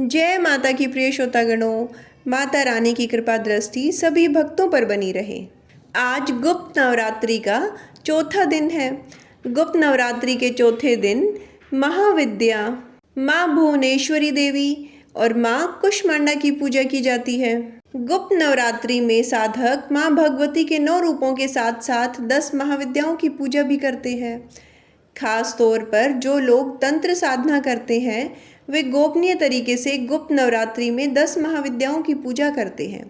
जय माता की प्रिय श्रोतागणों, माता रानी की कृपा दृष्टि सभी भक्तों पर बनी रहे। आज गुप्त नवरात्रि का चौथा दिन है। गुप्त नवरात्रि के चौथे दिन महाविद्या, माँ भुवनेश्वरी देवी और माँ कुष्मांडा की पूजा की जाती है। गुप्त नवरात्रि में साधक माँ भगवती के 9 रूपों के साथ साथ 10 महाविद्याओं की पूजा भी करते हैं। खास तौर पर जो लोग तंत्र साधना करते हैं वे गोपनीय तरीके से गुप्त नवरात्रि में 10 महाविद्याओं की पूजा करते हैं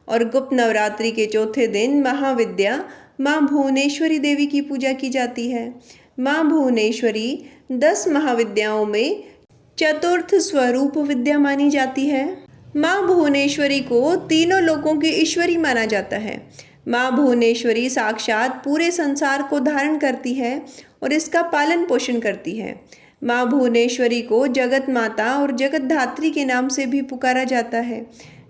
और गुप्त नवरात्रि के चौथे दिन महाविद्या माँ भुवनेश्वरी देवी की पूजा की जाती है। माँ भुवनेश्वरी 10 महाविद्याओं में चतुर्थ स्वरूप विद्या मानी जाती है। माँ भुवनेश्वरी को तीनों लोकों की ईश्वरी माना जाता है। माँ भुवनेश्वरी साक्षात पूरे संसार को धारण करती है और इसका पालन पोषण करती है। माँ भुवनेश्वरी को जगत माता और जगत धात्री के नाम से भी पुकारा जाता है।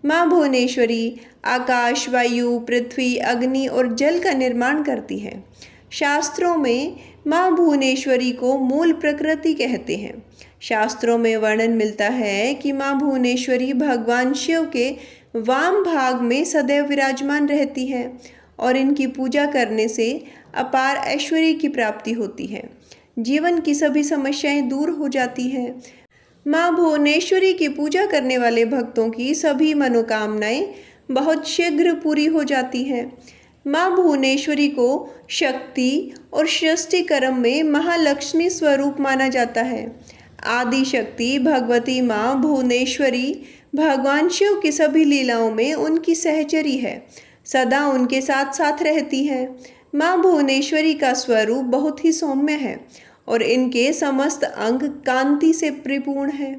माँ भुवनेश्वरी आकाश, वायु, पृथ्वी, अग्नि और जल का निर्माण करती है। शास्त्रों में माँ भुवनेश्वरी को मूल प्रकृति कहते हैं। शास्त्रों में वर्णन मिलता है कि माँ भुवनेश्वरी भगवान शिव के वाम भाग में सदैव विराजमान रहती है और इनकी पूजा करने से अपार ऐश्वर्य की प्राप्ति होती है। जीवन की सभी समस्याएं दूर हो जाती हैं। माँ भुवनेश्वरी की पूजा करने वाले भक्तों की सभी मनोकामनाएं बहुत शीघ्र पूरी हो जाती हैं। माँ भुवनेश्वरी को शक्ति और सृष्टि कर्म में महालक्ष्मी स्वरूप माना जाता है। आदि शक्ति भगवती माँ भुवनेश्वरी भगवान शिव की सभी लीलाओं में उनकी सहचरी है, सदा उनके साथ साथ रहती है। माँ भुवनेश्वरी का स्वरूप बहुत ही सौम्य है और इनके समस्त अंग कांति से परिपूर्ण है।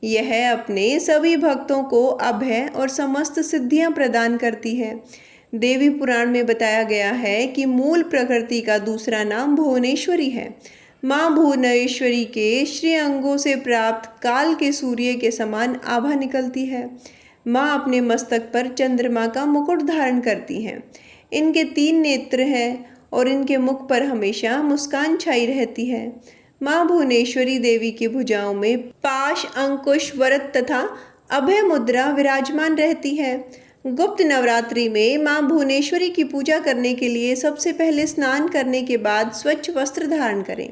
यह अपने सभी भक्तों को अभय और समस्त सिद्धियां प्रदान करती है। देवी पुराण में बताया गया है कि मूल प्रकृति का दूसरा नाम भुवनेश्वरी है। माँ भुवनेश्वरी के श्री अंगों से प्राप्त काल के सूर्य के समान आभा निकलती है। माँ अपने मस्तक पर चंद्रमा का मुकुट धारण करती हैं। इनके 3 नेत्र हैं और इनके मुख पर हमेशा मुस्कान छाई रहती है। माँ भुवनेश्वरी देवी की भुजाओं में पाश, अंकुश, वरद तथा अभय मुद्रा विराजमान रहती है। गुप्त नवरात्रि में माँ भुवनेश्वरी की पूजा करने के लिए सबसे पहले स्नान करने के बाद स्वच्छ वस्त्र धारण करें।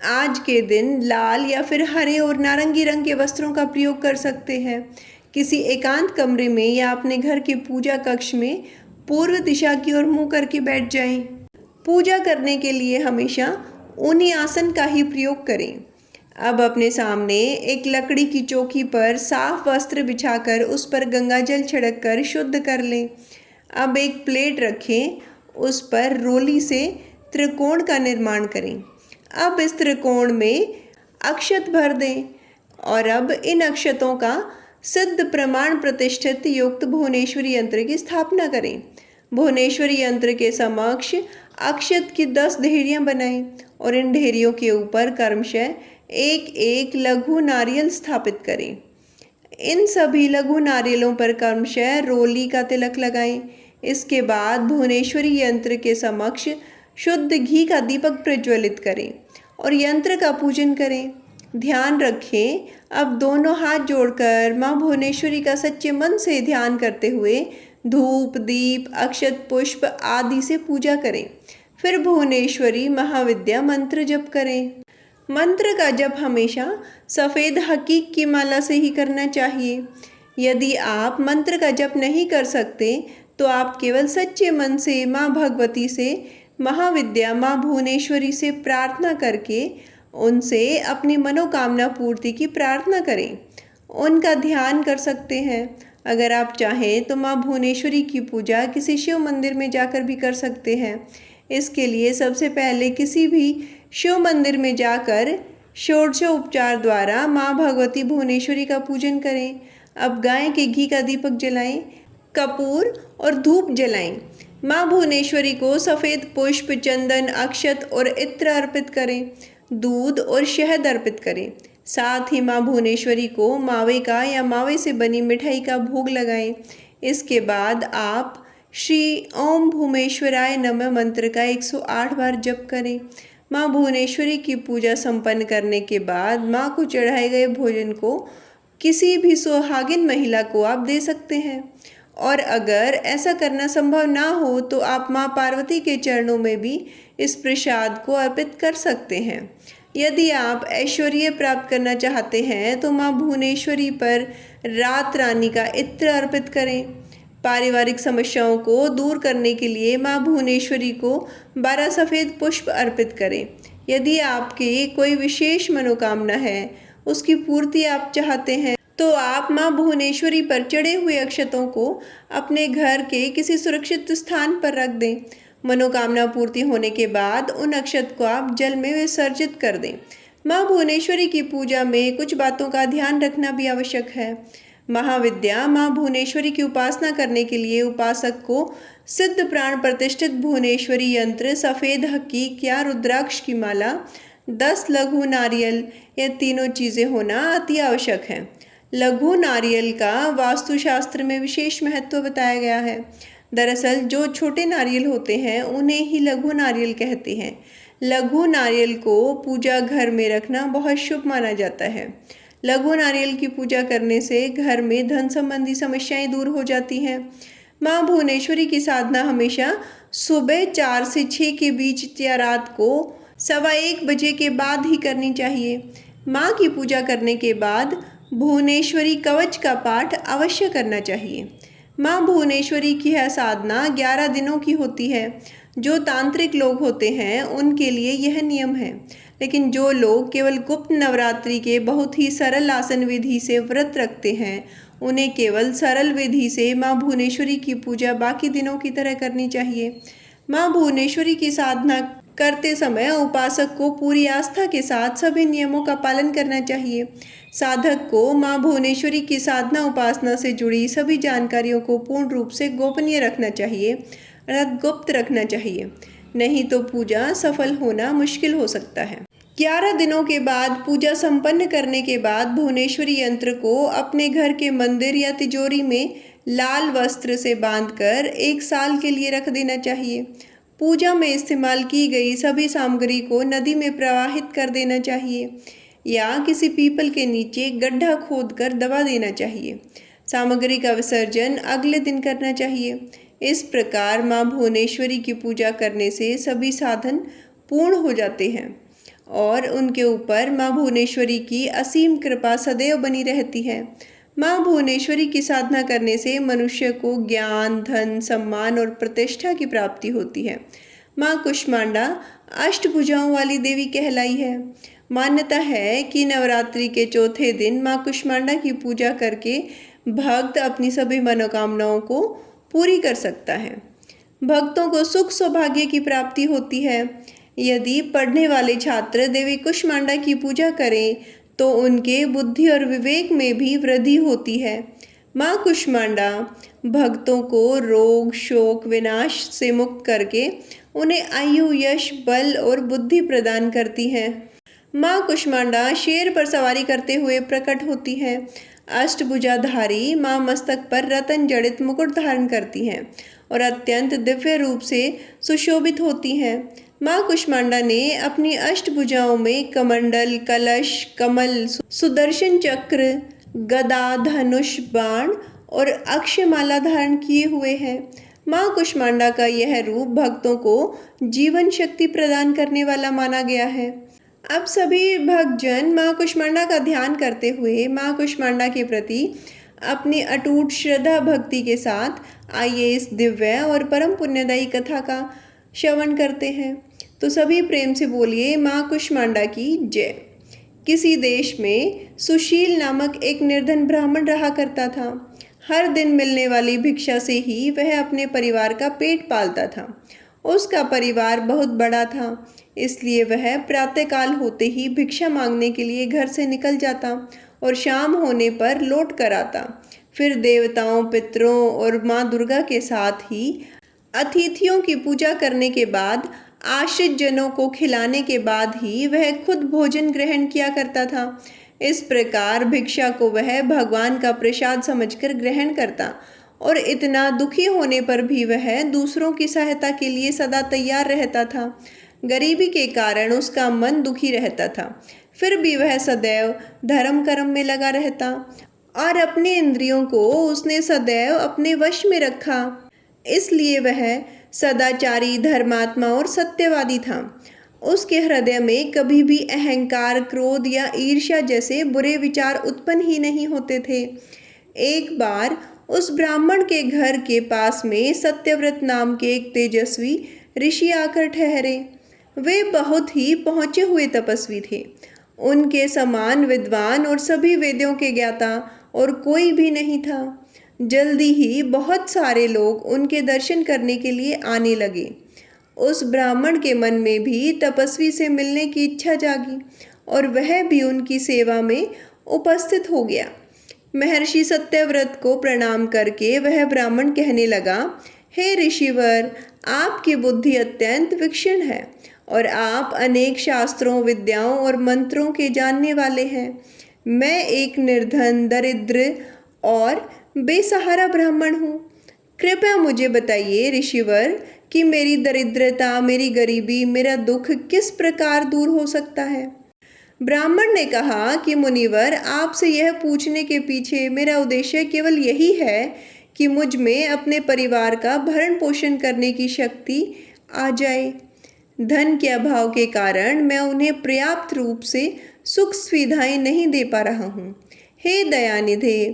आज के दिन लाल या फिर हरे और नारंगी रंग के वस्त्रों का प्रयोग कर सकते हैं। किसी एकांत कमरे में या अपने घर के पूजा कक्ष में पूर्व दिशा की ओर मुंह करके बैठ जाएं। पूजा करने के लिए हमेशा ऊनी आसन का ही प्रयोग करें। अब अपने सामने एक लकड़ी की चौकी पर साफ वस्त्र बिछाकर उस पर गंगाजल छिड़क कर शुद्ध कर लें। अब एक प्लेट रखें, उस पर रोली से त्रिकोण का निर्माण करें। अब इस त्रिकोण में अक्षत भर दें और अब इन अक्षतों का सिद्ध प्रमाण प्रतिष्ठित युक्त भुवनेश्वरी यंत्र की स्थापना करें। भुवनेश्वरी यंत्र के समक्ष अक्षत की 10 ढेरियां बनाएं और इन ढेरियों के ऊपर क्रमशः एक एक लघु नारियल स्थापित करें। इन सभी लघु नारियलों पर क्रमशः रोली का तिलक लगाएं। इसके बाद भुवनेश्वरी यंत्र के समक्ष शुद्ध घी का दीपक प्रज्वलित करें और यंत्र का पूजन करें। ध्यान रखें, अब दोनों हाथ जोड़कर माँ भुवनेश्वरी का सच्चे मन से ध्यान करते हुए धूप, दीप, अक्षत, पुष्प आदि से पूजा करें। फिर भुवनेश्वरी महाविद्या मंत्र जप करें। मंत्र का जप हमेशा सफ़ेद हकीक की माला से ही करना चाहिए। यदि आप मंत्र का जप नहीं कर सकते तो आप केवल सच्चे मन से माँ भगवती से, महाविद्या माँ भुवनेश्वरी से प्रार्थना करके उनसे अपनी मनोकामना पूर्ति की प्रार्थना करें। उनका ध्यान कर सकते हैं। अगर आप चाहें तो माँ भुवनेश्वरी की पूजा किसी शिव मंदिर में जाकर भी कर सकते हैं। इसके लिए सबसे पहले किसी भी शिव मंदिर में जाकर षोडशोपचार द्वारा माँ भगवती भुवनेश्वरी का पूजन करें। अब गाय के घी का दीपक जलाएं, कपूर और धूप जलाएं। माँ भुवनेश्वरी को सफ़ेद पुष्प, चंदन, अक्षत और इत्र अर्पित करें। दूध और शहद अर्पित करें। साथ ही माँ भुवनेश्वरी को मावे का या मावे से बनी मिठाई का भोग लगाएं। इसके बाद आप श्री ओम भूमेश्वराय नमः मंत्र का 108 बार जप करें। माँ भुवनेश्वरी की पूजा संपन्न करने के बाद माँ को चढ़ाए गए भोजन को किसी भी सुहागिन महिला को आप दे सकते हैं। और अगर ऐसा करना संभव ना हो तो आप माँ पार्वती के चरणों में भी इस प्रसाद को अर्पित कर सकते हैं। यदि आप ऐश्वर्य प्राप्त करना चाहते हैं तो माँ भुवनेश्वरी पर रात रानी का इत्र अर्पित करें। पारिवारिक समस्याओं को दूर करने के लिए माँ भुवनेश्वरी को 12 सफ़ेद पुष्प अर्पित करें। यदि आपकी कोई विशेष मनोकामना है, उसकी पूर्ति आप चाहते हैं, तो आप माँ भुवनेश्वरी पर चढ़े हुए अक्षतों को अपने घर के किसी सुरक्षित स्थान पर रख दें। मनोकामना पूर्ति होने के बाद उन अक्षत को आप जल में विसर्जित कर दें। माँ भुवनेश्वरी की पूजा में कुछ बातों का ध्यान रखना भी आवश्यक है। महाविद्या माँ भुवनेश्वरी की उपासना करने के लिए उपासक को सिद्ध प्राण प्रतिष्ठित भुवनेश्वरी यंत्र, सफ़ेद हकीक या रुद्राक्ष की माला, 10 लघु नारियल, ये तीनों चीज़ें होना अति आवश्यक है। लघु नारियल का वास्तुशास्त्र में विशेष महत्व बताया गया है। दरअसल जो छोटे नारियल होते हैं उन्हें ही लघु नारियल कहते हैं। लघु नारियल को पूजा घर में रखना बहुत शुभ माना जाता है। लघु नारियल की पूजा करने से घर में धन संबंधी समस्याएं दूर हो जाती हैं। माँ भुवनेश्वरी की साधना हमेशा सुबह 4 से 6 के बीच या रात को 1:15 बजे के बाद ही करनी चाहिए। माँ की पूजा करने के बाद भुवनेश्वरी कवच का पाठ अवश्य करना चाहिए। माँ भुवनेश्वरी की यह साधना 11 दिनों की होती है। जो तांत्रिक लोग होते हैं उनके लिए यह नियम है, लेकिन जो लोग केवल गुप्त नवरात्रि के बहुत ही सरल आसन विधि से व्रत रखते हैं, उन्हें केवल सरल विधि से माँ भुवनेश्वरी की पूजा बाकी दिनों की तरह करनी चाहिए। माँ भुवनेश्वरी की साधना करते समय उपासक को पूरी आस्था के साथ सभी नियमों का पालन करना चाहिए। साधक को माँ भुवनेश्वरी की साधना उपासना से जुड़ी सभी जानकारियों को पूर्ण रूप से गोपनीय रखना चाहिए, अर्थात गुप्त रखना चाहिए, नहीं तो पूजा सफल होना मुश्किल हो सकता है। 11 दिनों के बाद पूजा संपन्न करने के बाद भुवनेश्वरी यंत्र को अपने घर के मंदिर या तिजोरी में लाल वस्त्र से बांधकर 1 साल के लिए रख देना चाहिए। पूजा में इस्तेमाल की गई सभी सामग्री को नदी में प्रवाहित कर देना चाहिए या किसी पीपल के नीचे गड्ढा खोदकर दबा देना चाहिए। सामग्री का विसर्जन अगले दिन करना चाहिए। इस प्रकार माँ भुवनेश्वरी की पूजा करने से सभी साधन पूर्ण हो जाते हैं और उनके ऊपर माँ भुवनेश्वरी की असीम कृपा सदैव बनी रहती है। माँ भुवनेश्वरी की साधना करने से मनुष्य को ज्ञान, धन, सम्मान और प्रतिष्ठा की प्राप्ति होती है। माँ कुष्मांडा अष्टभुजाओं वाली देवी कहलाई है। मान्यता है कि नवरात्रि के चौथे दिन माँ कुष्मांडा की पूजा करके भक्त अपनी सभी मनोकामनाओं को पूरी कर सकता है। भक्तों को सुख सौभाग्य की प्राप्ति होती है। यदि पढ़ने वाले छात्र देवी कुष्मांडा की पूजा करें तो उनके बुद्धि और विवेक में भी वृद्धि होती है। माँ कुष्मांडा भक्तों को रोग, शोक, विनाश से मुक्त करके उन्हें आयु, यश, बल और बुद्धि प्रदान करती है। माँ कुष्मांडा शेर पर सवारी करते हुए प्रकट होती है। अष्टभुजाधारी माँ मस्तक पर रतन जड़ित मुकुट धारण करती हैं और अत्यंत दिव्य रूप से सुशोभित होती हैं। माँ कुष्मांडा ने अपनी अष्टभुजाओं में कमंडल, कलश, कमल, सुदर्शन चक्र, गदा, धनुष, बाण और अक्षयमाला धारण किए हुए हैं। माँ कुष्मांडा का यह रूप भक्तों को जीवन शक्ति प्रदान करने वाला माना गया है। अब सभी भक्तजन माँ कुष्मांडा का ध्यान करते हुए माँ कुष्मांडा के प्रति अपनी अटूट श्रद्धा भक्ति के साथ आइए इस दिव्य और परम पुण्यदायी कथा का श्रवण करते हैं। तो सभी प्रेम से बोलिए माँ कुष्मांडा की जय। किसी देश में सुशील नामक एक निर्धन ब्राह्मण रहा करता था। हर दिन मिलने वाली भिक्षा से ही वह अपने परिवार का पेट पालता था। उसका परिवार बहुत बड़ा था, इसलिए वह प्रातःकाल होते ही भिक्षा मांगने के लिए घर से निकल जाता और शाम होने पर लौट कर आता। फिर देवताओं, पितरों और माँ दुर्गा के साथ ही अतिथियों की पूजा करने के बाद, आश्रित जनों को खिलाने के बाद ही वह खुद भोजन ग्रहण किया करता था। इस प्रकार भिक्षा को वह भगवान का प्रसाद समझकर ग्रहण करता और इतना दुखी होने पर भी वह दूसरों की सहायता के लिए सदा तैयार रहता था। गरीबी के कारण उसका मन दुखी रहता था, फिर भी वह सदैव धर्म कर्म में लगा रहता और अपने इंद्रियों को उसने सदैव अपने वश में रखा। इसलिए वह सदाचारी, धर्मात्मा और सत्यवादी था। उसके हृदय में कभी भी अहंकार, क्रोध या ईर्ष्या जैसे बुरे विचार उत्पन्न ही नहीं होते थे। एक बार उस ब्राह्मण के घर के पास में सत्यव्रत नाम के एक तेजस्वी ऋषि आकर ठहरे। वे बहुत ही पहुँचे हुए तपस्वी थे। उनके समान विद्वान और सभी वेदों के ज्ञाता और कोई भी नहीं था। जल्दी ही बहुत सारे लोग उनके दर्शन करने के लिए आने लगे। उस ब्राह्मण के मन में भी तपस्वी से मिलने की इच्छा जागी और वह भी उनकी सेवा में उपस्थित हो गया। महर्षि सत्यव्रत को प्रणाम करके वह ब्राह्मण कहने लगा, हे ऋषिवर, आपकी बुद्धि अत्यंत विलक्षण है और आप अनेक शास्त्रों, विद्याओं और मंत्रों के जानने वाले हैं। मैं एक निर्धन, दरिद्र और बेसहारा ब्राह्मण हूँ। कृपया मुझे बताइए ऋषिवर कि मेरी दरिद्रता, मेरी गरीबी, मेरा दुख किस प्रकार दूर हो सकता है। ब्राह्मण ने कहा कि मुनिवर, आपसे यह पूछने के पीछे मेरा उद्देश्य केवल यही है कि मुझ में अपने परिवार का भरण पोषण करने की शक्ति आ जाए। धन के अभाव के कारण मैं उन्हें पर्याप्त रूप से सुख सुविधाएं नहीं दे पा रहा हूँ। हे दयानिधे,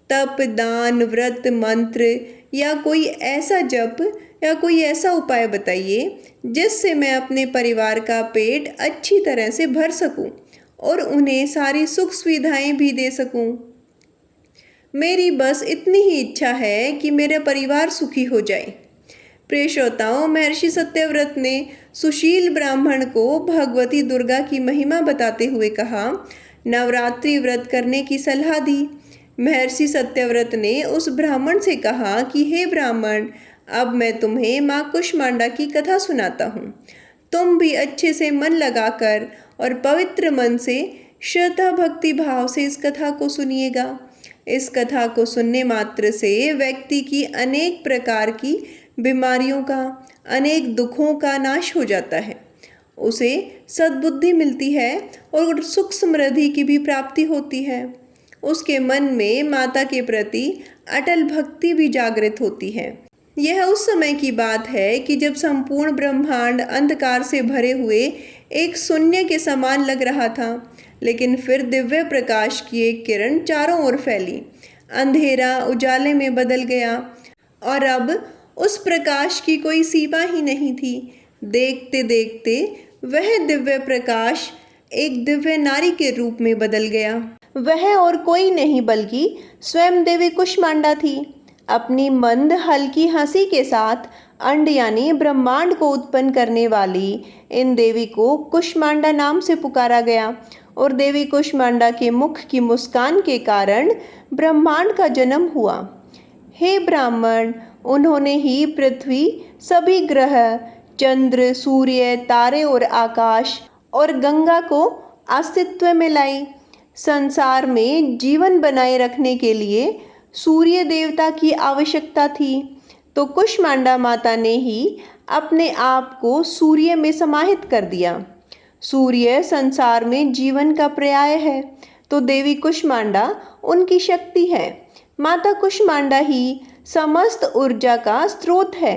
तप, दान, व्रत, मंत्र या कोई ऐसा जप या कोई ऐसा उपाय बताइए जिससे मैं अपने परिवार का पेट अच्छी तरह से भर सकूं और उन्हें सारी सुख सुविधाएं भी दे सकूं। मेरी बस इतनी ही इच्छा है कि मेरा परिवार सुखी हो जाए। प्रिय श्रोताओं, महर्षि सत्यव्रत ने सुशील ब्राह्मण को भगवती दुर्गा की महिमा बताते हुए कहा, नवरात्रि व्रत करने की सलाह दी। महर्षि सत्यव्रत ने उस ब्राह्मण से कहा कि हे ब्राह्मण, अब मैं तुम्हें माँ कुष्मांडा की कथा सुनाता हूँ। तुम भी अच्छे से मन लगाकर और पवित्र मन से श्रद्धा भक्ति भाव से इस कथा को सुनिएगा। इस कथा को सुनने मात्र से व्यक्ति की अनेक प्रकार की बीमारियों का, अनेक दुखों का नाश हो जाता है। उसे सद्बुद्धि मिलती है और सुख समृद्धि की भी प्राप्ति होती है। उसके मन में माता के प्रति अटल भक्ति भी जागृत होती है। यह उस समय की बात है कि जब संपूर्ण ब्रह्मांड अंधकार से भरे हुए एक शून्य के समान लग रहा था, लेकिन फिर दिव्य प्रकाश की एक किरण चारों ओर फैली। अंधेरा उजाले में बदल गया और अब उस प्रकाश की कोई सीमा ही नहीं थी। देखते देखते वह दिव्य प्रकाश एक दिव्य नारी के रूप में बदल गया। वह और कोई नहीं बल्कि स्वयं देवी कुष्मांडा थी। अपनी मंद हल्की हंसी के साथ अंड यानी ब्रह्मांड को उत्पन्न करने वाली इन देवी को कुष्मांडा नाम से पुकारा गया और देवी कुष्मांडा के मुख की मुस्कान के कारण ब्रह्मांड का जन्म हुआ। हे ब्राह्मण, उन्होंने ही पृथ्वी, सभी ग्रह, चंद्र, सूर्य, तारे और आकाश और गंगा को अस्तित्व में लाई। संसार में जीवन बनाए रखने के लिए सूर्य देवता की आवश्यकता थी, तो कुष्मांडा माता ने ही अपने आप को सूर्य में समाहित कर दिया। सूर्य संसार में जीवन का पर्याय है, तो देवी कुष्मांडा उनकी शक्ति है। माता कुष्मांडा ही समस्त ऊर्जा का स्रोत है।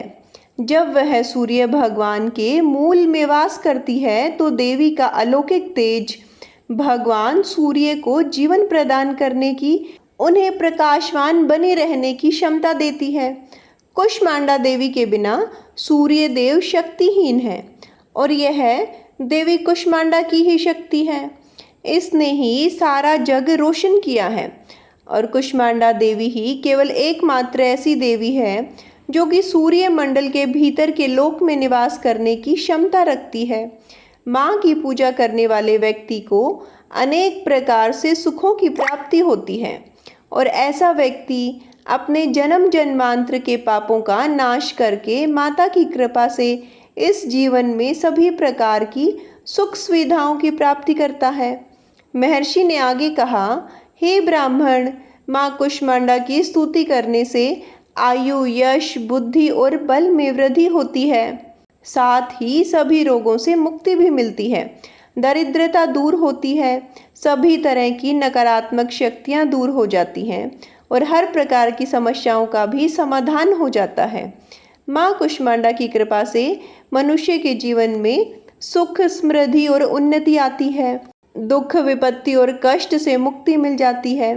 जब वह सूर्य भगवान के मूल में वास करती है, तो देवी का अलौकिक तेज भगवान सूर्य को जीवन प्रदान करने की, उन्हें प्रकाशवान बने रहने की क्षमता देती है। कुष्मांडा देवी के बिना सूर्य देव शक्तिहीन है और यह देवी कुष्मांडा की ही शक्ति है। इसने ही सारा जग रोशन किया है और कुष्मांडा देवी ही केवल एकमात्र ऐसी देवी है जो कि सूर्य मंडल के भीतर के लोक में निवास करने की क्षमता रखती है। माँ की पूजा करने वाले व्यक्ति को अनेक प्रकार से सुखों की प्राप्ति होती है और ऐसा व्यक्ति अपने जन्म जन्मांतर के पापों का नाश करके माता की कृपा से इस जीवन में सभी प्रकार की सुख सुविधाओं की प्राप्ति करता है। महर्षि ने आगे कहा, हे ब्राह्मण, माँ कुष्मांडा की स्तुति करने से आयु, यश, बुद्धि और बल में वृद्धि होती है। साथ ही सभी रोगों से मुक्ति भी मिलती है। दरिद्रता दूर होती है, सभी तरह की नकारात्मक शक्तियाँ दूर हो जाती हैं और हर प्रकार की समस्याओं का भी समाधान हो जाता है। माँ कुष्मांडा की कृपा से मनुष्य के जीवन में सुख, समृद्धि और उन्नति आती है। दुख, विपत्ति और कष्ट से मुक्ति मिल जाती है।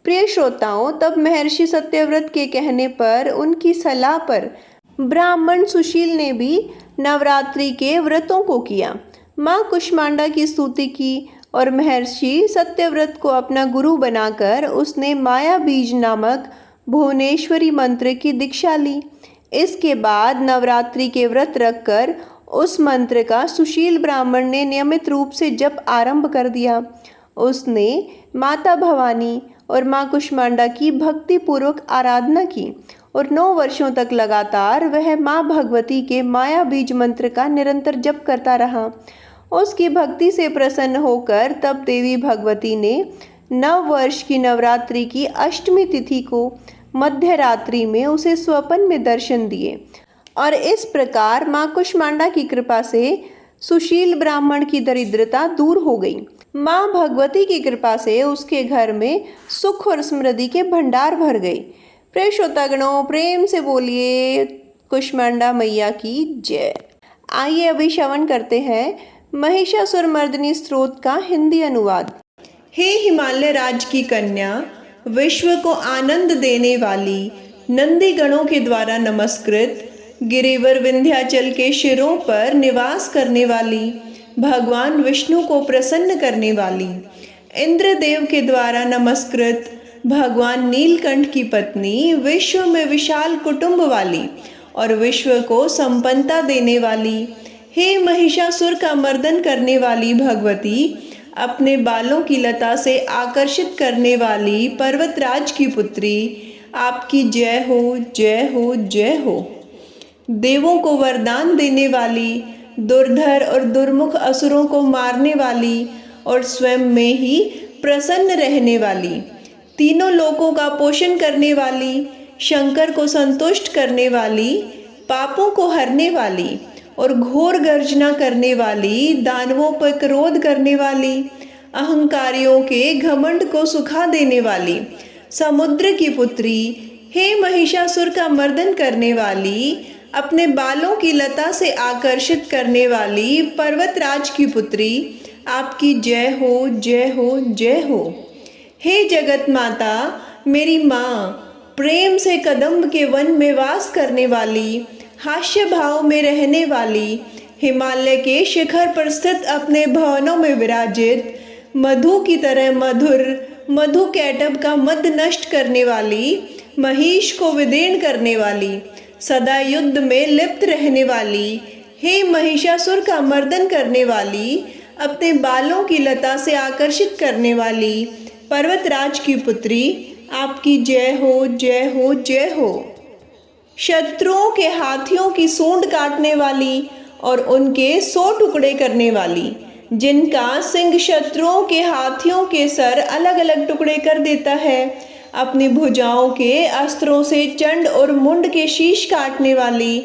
प्रिय श्रोताओं, तब महर्षि सत्यव्रत के कहने पर, उनकी सलाह पर ब्राह्मण सुशील ने भी नवरात्रि के व्रतों को किया, माँ कुष्मांडा की स्तुति की और महर्षि सत्यव्रत को अपना गुरु बनाकर उसने माया बीज नामक भुवनेश्वरी मंत्र की दीक्षा ली। इसके बाद नवरात्रि के व्रत रखकर उस मंत्र का सुशील ब्राह्मण ने नियमित रूप से जप आरंभ कर दिया। उसने माता भवानी और माँ कुष्मांडा की भक्ति पूर्वक आराधना की और 9 वर्षों तक लगातार वह माँ भगवती के माया बीज मंत्र का निरंतर जप करता रहा। उसकी भक्ति से प्रसन्न होकर तब देवी भगवती ने 9 वर्ष की नवरात्रि की अष्टमी तिथि को मध्य रात्रि में उसे स्वप्न में दर्शन दिए और इस प्रकार माँ कुष्मांडा की कृपा से सुशील ब्राह्मण की दरिद्रता दूर हो गई। माँ भगवती की कृपा से उसके घर में सुख और समृद्धि के भंडार भर गए। प्रिय श्रोतागणों, प्रेम से बोलिए कुष्मांडा मैया की जय। आइए अभी श्रवण करते हैं महिषासुर मर्दिनी स्तोत्र का हिंदी अनुवाद। हे हिमालय राज की कन्या, विश्व को आनंद देने वाली, नंदी गणों के द्वारा नमस्कृत, गिरिवर विंध्याचल के शिरों पर निवास करने वाली, भगवान विष्णु को प्रसन्न करने वाली, इंद्रदेव के द्वारा नमस्कृत, भगवान नीलकंठ की पत्नी, विश्व में विशाल कुटुंब वाली और विश्व को संपन्नता देने वाली, हे महिषासुर का मर्दन करने वाली भगवती, अपने बालों की लता से आकर्षित करने वाली पर्वतराज की पुत्री, आपकी जय हो, जय हो, जय हो। देवों को वरदान देने वाली, दुर्धर और दुर्मुख असुरों को मारने वाली और स्वयं में ही प्रसन्न रहने वाली, तीनों लोकों का पोषण करने वाली, शंकर को संतुष्ट करने वाली, पापों को हरने वाली और घोर गर्जना करने वाली, दानवों पर क्रोध करने वाली, अहंकारियों के घमंड को सुखा देने वाली, समुद्र की पुत्री, हे महिषासुर का मर्दन करने वाली, अपने बालों की लता से आकर्षित करने वाली पर्वतराज की पुत्री, आपकी जय हो, जय हो, जय हो। हे जगत माता, मेरी माँ, प्रेम से कदम्ब के वन में वास करने वाली, हास्य भाव में रहने वाली, हिमालय के शिखर पर स्थित अपने भवनों में विराजित, मधु की तरह मधुर मधु कैटब का मद नष्ट करने वाली, महिष को विदीर्ण करने वाली, सदा युद्ध में लिप्त रहने वाली, हे महिषासुर का मर्दन करने वाली, अपने बालों की लता से आकर्षित करने वाली, पर्वतराज की पुत्री, आपकी जय हो, जय हो, जय हो। शत्रुओं के हाथियों की सूंड काटने वाली और उनके 100 टुकड़े करने वाली, जिनका सिंह शत्रुओं के हाथियों के सर अलग अलग टुकड़े कर देता है, अपनी भुजाओं के अस्त्रों से चंड और मुंड के शीश काटने वाली,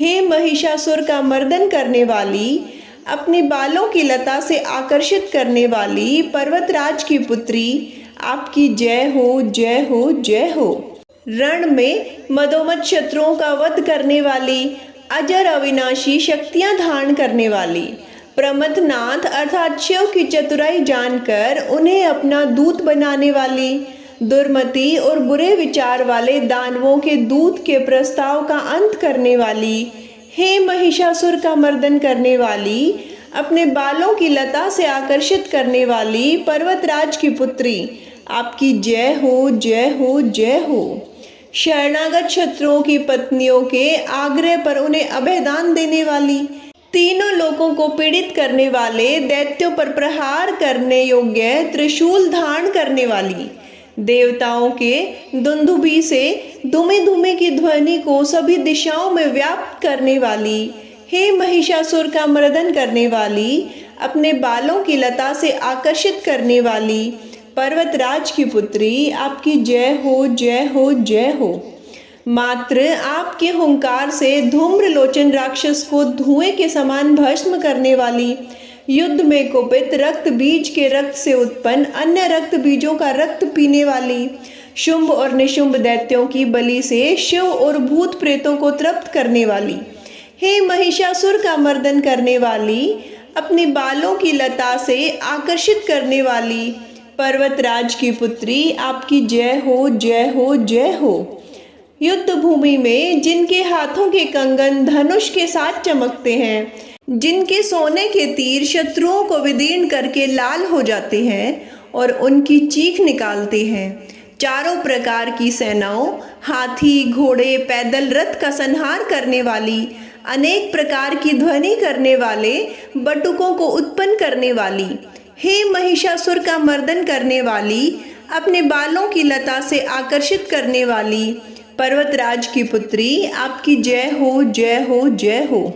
हे महिषासुर का मर्दन करने वाली, अपने बालों की लता से आकर्षित करने वाली, पर्वतराज की पुत्री, आपकी जय हो, जय हो, जय हो। रण में मदोमत शत्रुओं का वध करने वाली, अजर अविनाशी शक्तियां धारण करने वाली, प्रमथनाथ अर्थात शिव की चतुराई जानकर उन्हें अपना दूत बनाने वाली, दुर्मति और बुरे विचार वाले दानवों के दूत के प्रस्ताव का अंत करने वाली, हे महिषासुर का मर्दन करने वाली, अपने बालों की लता से आकर्षित करने वाली, पर्वतराज की पुत्री, आपकी जय हो, जय हो, जय हो। शरणागत शत्रुओं की पत्नियों के आग्रह पर उन्हें अभयदान देने वाली, तीनों लोगों को पीड़ित करने वाले, दैत्यों पर प्रहार करने योग्य त्रिशूल धारण करने वाली, देवताओं के दुंदुभी से धुमे धुमे की ध्वनि को सभी दिशाओं में व्याप्त करने वाली, हे महिषासुर का मर्दन करने वाली, अपने बालों की लता से आकर्षित करने वाली, पर्वतराज की पुत्री, आपकी जय हो, जय हो, जय हो। मात्र आपके हुंकार से धूम्र लोचन राक्षस को धुएं के समान भस्म करने वाली, युद्ध में कुपित, रक्त बीज के रक्त से उत्पन्न, अन्य रक्त बीजों का रक्त पीने वाली, शुंभ और निशुंभ दैत्यों की बलि से शिव और भूत प्रेतों को तृप्त करने वाली, हे महिषासुर का मर्दन करने वाली, अपने बालों की लता से आकर्षित करने वाली, पर्वतराज की पुत्री, आपकी जय हो, जय हो, जय हो। युद्ध भूमि में जिनके हाथों के कंगन धनुष के साथ चमकते हैं, जिनके सोने के तीर शत्रुओं को विदीर्ण करके लाल हो जाते हैं और उनकी चीख निकालते हैं, चारों प्रकार की सेनाओं, हाथी, घोड़े, पैदल, रथ का संहार करने वाली, अनेक प्रकार की ध्वनि करने वाले, बटुकों को उत्पन्न करने वाली, हे महिषासुर का मर्दन करने वाली, अपने बालों की लता से आकर्षित करने वाली, पर्वतराज की पुत्री, आपकी जय हो, जय हो, जय हो।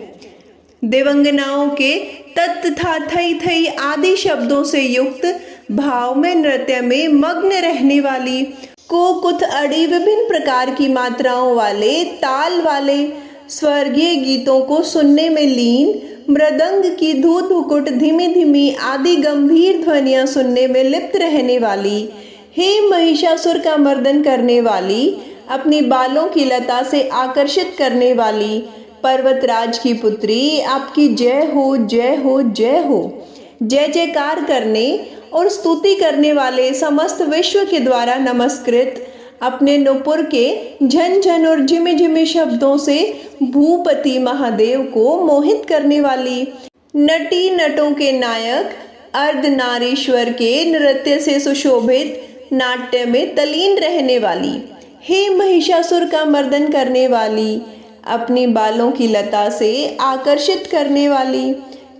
देवंगनाओं के तत् तथा थई थई आदि शब्दों से युक्त भाव में नृत्य में मग्न रहने वाली, को कुथ अड़ी विभिन्न प्रकार की मात्राओं वाले, ताल वाले स्वर्गीय गीतों को सुनने में लीन, मृदंग की धूत हुकुट धीमी धीमी आदि गंभीर ध्वनियां सुनने में लिप्त रहने वाली, हे महिषासुर का मर्दन करने वाली, अपनी बालों की लता से आकर्षित करने वाली, पर्वतराज की पुत्री, आपकी जय हो, जय हो, जय हो। जय जयकार करने और स्तुति करने वाले समस्त विश्व के द्वारा नमस्कृत, अपने नुपुर के झनझन और झिमे झिमे शब्दों से भूपति महादेव को मोहित करने वाली, नटी नटों के नायक, अर्धनारीश्वर के नृत्य से सुशोभित नाट्य में तलीन रहने वाली, हे महिषासुर का मर्दन करने वाली, अपनी बालों की लता से आकर्षित करने वाली,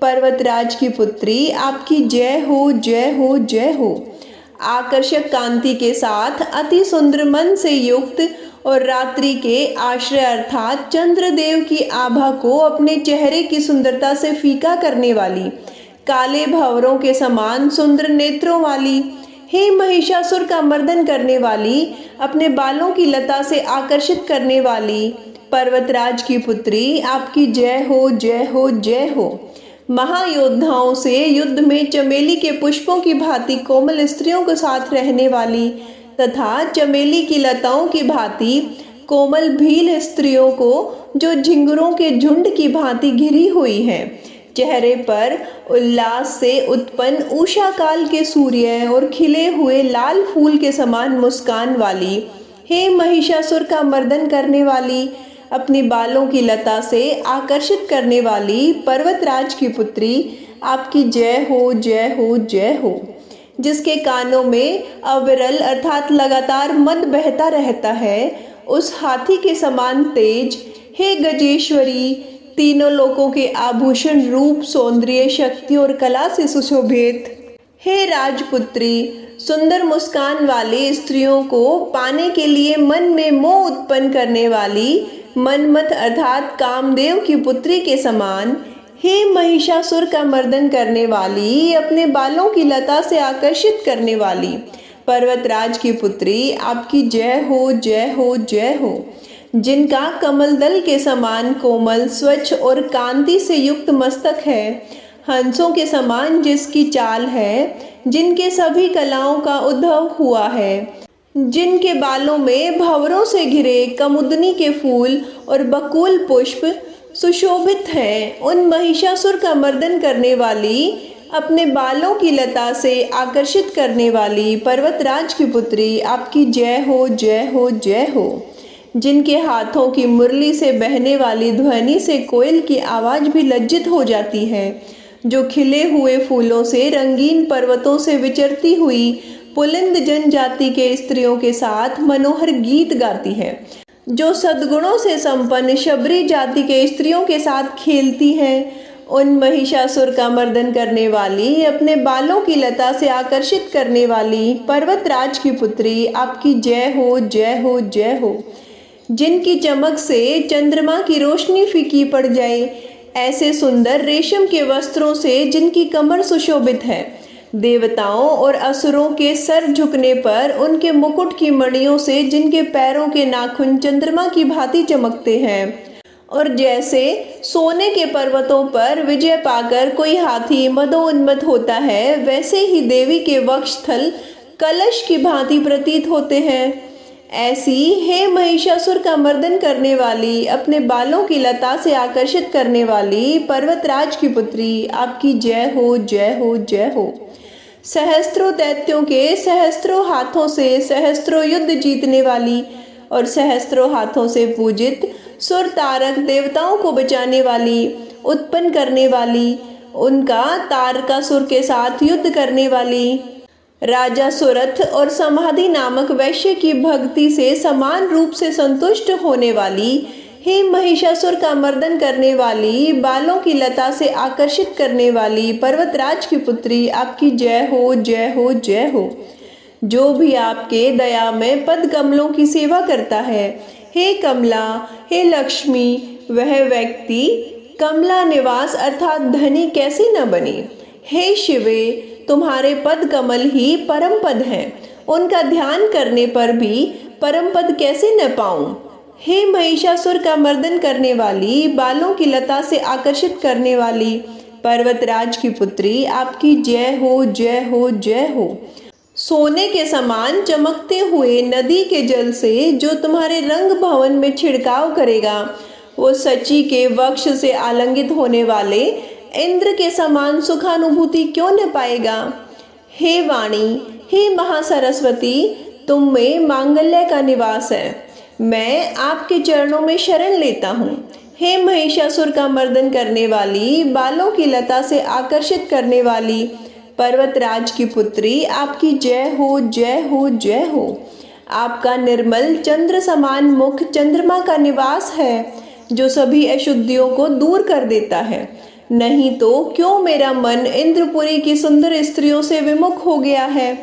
पर्वतराज की पुत्री, आपकी जय हो, जय हो, जय हो। आकर्षक कांति के साथ अति सुंदर मन से युक्त और रात्रि के आश्रय अर्थात चंद्रदेव की आभा को अपने चेहरे की सुंदरता से फीका करने वाली, काले भंवरों के समान सुंदर नेत्रों वाली, हे महिषासुर का मर्दन करने वाली, अपने बालों की लता से आकर्षित करने वाली, पर्वतराज की पुत्री, आपकी जय हो, जय हो, जय हो। महायोद्धाओं से युद्ध में चमेली के पुष्पों की भांति कोमल स्त्रियों के साथ रहने वाली तथा चमेली की लताओं की भांति कोमल भील स्त्रियों को जो झिंगुरों के झुंड की भांति घिरी हुई हैं, चेहरे पर उल्लास से उत्पन्न उषा काल के सूर्य और खिले हुए लाल फूल के समान मुस्कान वाली, हे महिषासुर का मर्दन करने वाली, अपनी बालों की लता से आकर्षित करने वाली, पर्वतराज की पुत्री, आपकी जय हो, जय हो, जय हो। जिसके कानों में अविरल अर्थात लगातार मद बहता रहता है, उस हाथी के समान तेज, हे गजेश्वरी, तीनों लोकों के आभूषण रूप, सौंदर्य, शक्ति और कला से सुशोभित, हे राजपुत्री, सुंदर मुस्कान वाली स्त्रियों को पाने के लिए मन में मोह उत्पन्न करने वाली, मनमथ अर्थात कामदेव की पुत्री के समान, हे महिषासुर का मर्दन करने वाली, अपने बालों की लता से आकर्षित करने वाली, पर्वतराज की पुत्री, आपकी जय हो, जय हो, जय हो। जिनका कमल दल के समान कोमल, स्वच्छ और कांति से युक्त मस्तक है, हंसों के समान जिसकी चाल है, जिनके सभी कलाओं का उद्भव हुआ है, जिनके बालों में भंवरों से घिरे कमुदनी के फूल और बकुल पुष्प सुशोभित हैं, उन महिषासुर का मर्दन करने वाली, अपने बालों की लता से आकर्षित करने वाली, पर्वतराज की पुत्री, आपकी जय हो, जय हो, जय हो। जिनके हाथों की मुरली से बहने वाली ध्वनि से कोयल की आवाज़ भी लज्जित हो जाती है, जो खिले हुए फूलों से रंगीन पर्वतों से विचरती हुई पुलिंद जनजाति के स्त्रियों के साथ मनोहर गीत गाती है, जो सद्गुणों से संपन्न शबरी जाति के स्त्रियों के साथ खेलती हैं, उन महिषासुर का मर्दन करने वाली, अपने बालों की लता से आकर्षित करने वाली, पर्वतराज की पुत्री, आपकी जय हो, जय हो, जय हो। जिनकी चमक से चंद्रमा की रोशनी फीकी पड़ जाए, ऐसे सुंदर रेशम के वस्त्रों से जिनकी कमर सुशोभित है, देवताओं और असुरों के सर झुकने पर उनके मुकुट की मणियों से जिनके पैरों के नाखून चंद्रमा की भांति चमकते हैं, और जैसे सोने के पर्वतों पर विजय पाकर कोई हाथी मदोन्मत्त होता है, वैसे ही देवी के वक्षस्थल कलश की भांति प्रतीत होते हैं। ऐसी हे महिषासुर का मर्दन करने वाली, अपने बालों की लता से आकर्षित करने वाली पर्वतराज की पुत्री, आपकी जय हो, जय हो, जय हो। सहस्त्रों दैत्यों के सहस्त्रों हाथों से सहस्त्रों युद्ध जीतने वाली और सहस्त्रों हाथों से पूजित सुर तारक देवताओं को बचाने वाली, उत्पन्न करने वाली, उनका तारकासुर के साथ युद्ध करने वाली, राजा सुरथ और समाधि नामक वैश्य की भक्ति से समान रूप से संतुष्ट होने वाली, हे महिषासुर का मर्दन करने वाली, बालों की लता से आकर्षित करने वाली पर्वतराज की पुत्री, आपकी जय हो, जय हो, जय हो। जो भी आपके दया में पद कमलों की सेवा करता है, हे कमला, हे लक्ष्मी, वह व्यक्ति कमला निवास अर्थात धनी कैसे न बने। हे शिवे, तुम्हारे पद कमल ही परम पद हैं, उनका ध्यान करने पर भी परम पद कैसे न पाऊं। हे महिषासुर का मर्दन करने वाली, बालों की लता से आकर्षित करने वाली पर्वतराज की पुत्री, आपकी जय हो, जय हो, जय हो। सोने के समान चमकते हुए नदी के जल से जो तुम्हारे रंग भवन में छिड़काव करेगा, वो सची के वक्ष से आलिंगित होने वाले इंद्र के समान सुखानुभूति क्यों न पाएगा। हे वाणी, हे महासरस्वती, तुम में मांगल्य का निवास है, मैं आपके चरणों में शरण लेता हूँ। हे महिषासुर का मर्दन करने वाली, बालों की लता से आकर्षित करने वाली पर्वतराज की पुत्री, आपकी जय हो, जय हो, जय हो। आपका निर्मल चंद्र समान मुख चंद्रमा का निवास है, जो सभी अशुद्धियों को दूर कर देता है। नहीं तो क्यों मेरा मन इंद्रपुरी की सुंदर स्त्रियों से विमुख हो गया है।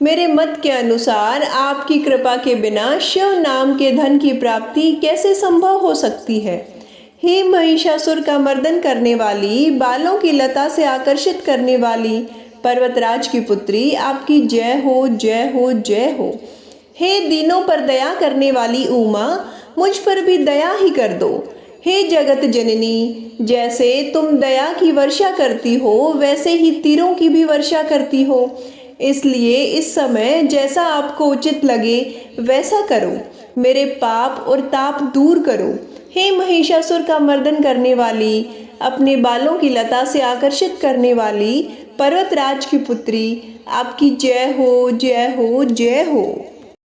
मेरे मत के अनुसार आपकी कृपा के बिना शिव नाम के धन की प्राप्ति कैसे संभव हो सकती है। हे महिषासुर का मर्दन करने वाली, बालों की लता से आकर्षित करने वाली पर्वतराज की पुत्री, आपकी जय हो, जय हो, जय हो। हे दीनों पर दया करने वाली उमा, मुझ पर भी दया ही कर दो। हे जगत जननी, जैसे तुम दया की वर्षा करती हो, वैसे ही तीरों की भी वर्षा करती हो। इसलिए इस समय जैसा आपको उचित लगे वैसा करो, मेरे पाप और ताप दूर करो। हे महिषासुर का मर्दन करने वाली, अपने बालों की लता से आकर्षित करने वाली पर्वतराज की पुत्री, आपकी जय हो, जय हो, जय हो।